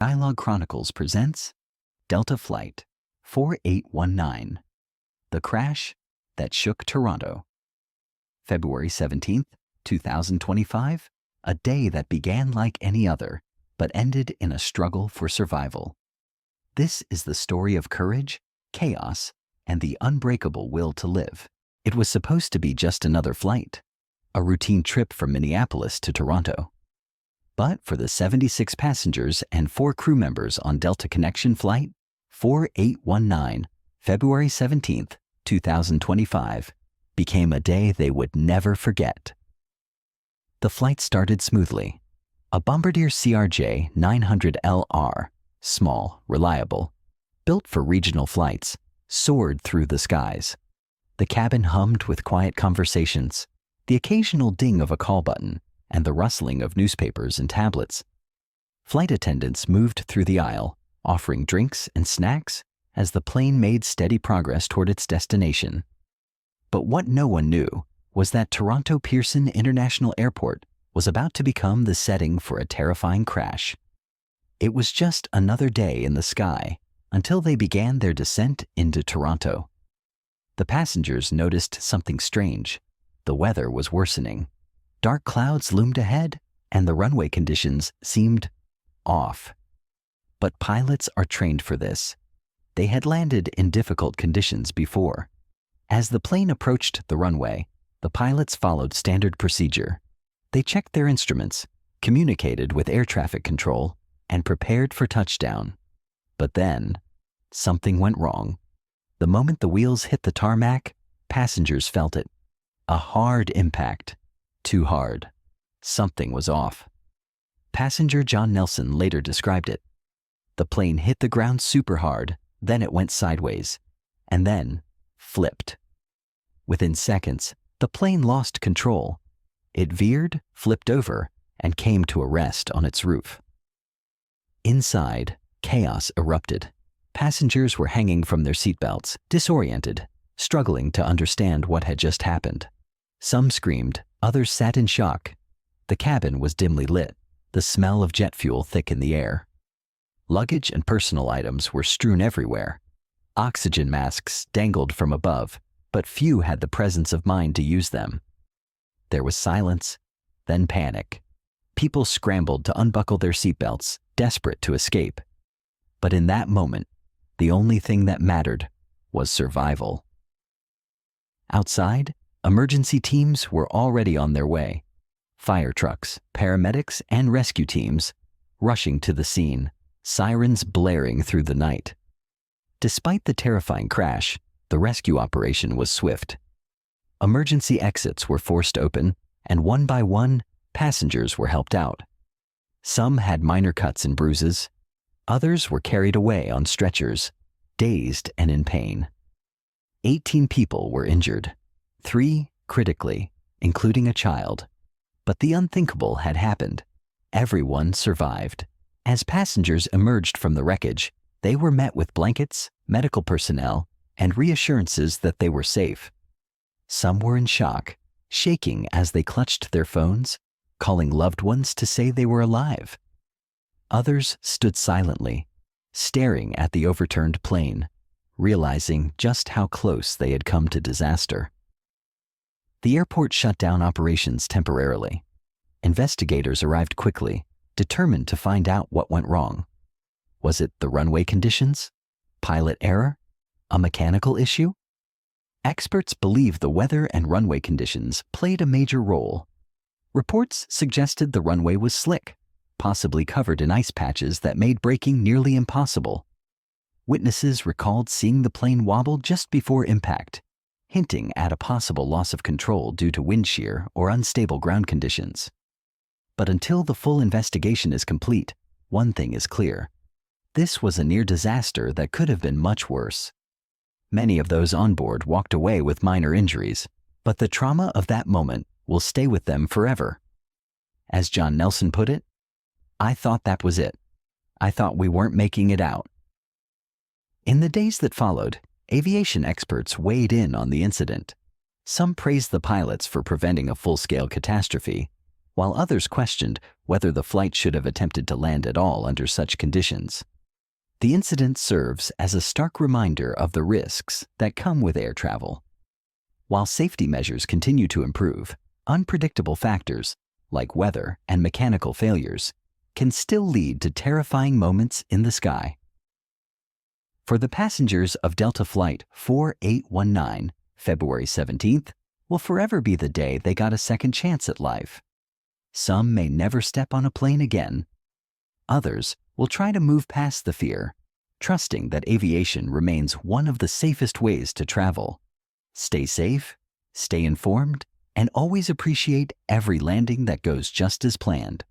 Dialogue Chronicles presents Delta Flight 4819, The Crash That Shook Toronto. February 17th, 2025, a day that began like any other, but ended in a struggle for survival. This is the story of courage, chaos, and the unbreakable will to live. It was supposed to be just another flight, a routine trip from Minneapolis to Toronto. But for the 76 passengers and 4 crew members on Delta Connection Flight 4819, February 17th, 2025, became a day they would never forget. The flight started smoothly. A Bombardier CRJ900LR, small, reliable, built for regional flights, soared through the skies. The cabin hummed with quiet conversations, the occasional ding of a call button, and the rustling of newspapers and tablets. Flight attendants moved through the aisle, offering drinks and snacks as the plane made steady progress toward its destination. But what no one knew was that Toronto Pearson International Airport was about to become the setting for a terrifying crash. It was just another day in the sky until they began their descent into Toronto. The passengers noticed something strange. The weather was worsening. Dark clouds loomed ahead, and the runway conditions seemed off. But pilots are trained for this. They had landed in difficult conditions before. As the plane approached the runway, the pilots followed standard procedure. They checked their instruments, communicated with air traffic control, and prepared for touchdown. But then, something went wrong. The moment the wheels hit the tarmac, passengers felt it. A hard impact. Too hard. Something was off. Passenger John Nelson later described it. The plane hit the ground super hard, then it went sideways, and then flipped. Within seconds, the plane lost control. It veered, flipped over, and came to a rest on its roof. Inside, chaos erupted. Passengers were hanging from their seatbelts, disoriented, struggling to understand what had just happened. Some screamed, others sat in shock. The cabin was dimly lit, the smell of jet fuel thick in the air. Luggage and personal items were strewn everywhere. Oxygen masks dangled from above, but few had the presence of mind to use them. There was silence, then panic. People scrambled to unbuckle their seatbelts, desperate to escape. But in that moment, the only thing that mattered was survival. Outside, emergency teams were already on their way. Fire trucks, paramedics, and rescue teams rushing to the scene, sirens blaring through the night. Despite the terrifying crash, the rescue operation was swift. Emergency exits were forced open, and one by one, passengers were helped out. Some had minor cuts and bruises. Others were carried away on stretchers, dazed and in pain. 18 people were injured. 3 critically, including a child. But the unthinkable had happened. Everyone survived. As passengers emerged from the wreckage, they were met with blankets, medical personnel, and reassurances that they were safe. Some were in shock, shaking as they clutched their phones, calling loved ones to say they were alive. Others stood silently, staring at the overturned plane, realizing just how close they had come to disaster. The airport shut down operations temporarily. Investigators arrived quickly, determined to find out what went wrong. Was it the runway conditions? Pilot error? A mechanical issue? Experts believe the weather and runway conditions played a major role. Reports suggested the runway was slick, possibly covered in ice patches that made braking nearly impossible. Witnesses recalled seeing the plane wobble just before impact, hinting at a possible loss of control due to wind shear or unstable ground conditions. But until the full investigation is complete, one thing is clear. This was a near disaster that could have been much worse. Many of those on board walked away with minor injuries, but the trauma of that moment will stay with them forever. As John Nelson put it, "I thought that was it. I thought we weren't making it out." In the days that followed, aviation experts weighed in on the incident. Some praised the pilots for preventing a full-scale catastrophe, while others questioned whether the flight should have attempted to land at all under such conditions. The incident serves as a stark reminder of the risks that come with air travel. While safety measures continue to improve, unpredictable factors, like weather and mechanical failures, can still lead to terrifying moments in the sky. For the passengers of Delta Flight 4819, February 17th will forever be the day they got a second chance at life. Some may never step on a plane again. Others will try to move past the fear, trusting that aviation remains one of the safest ways to travel. Stay safe, stay informed, and always appreciate every landing that goes just as planned.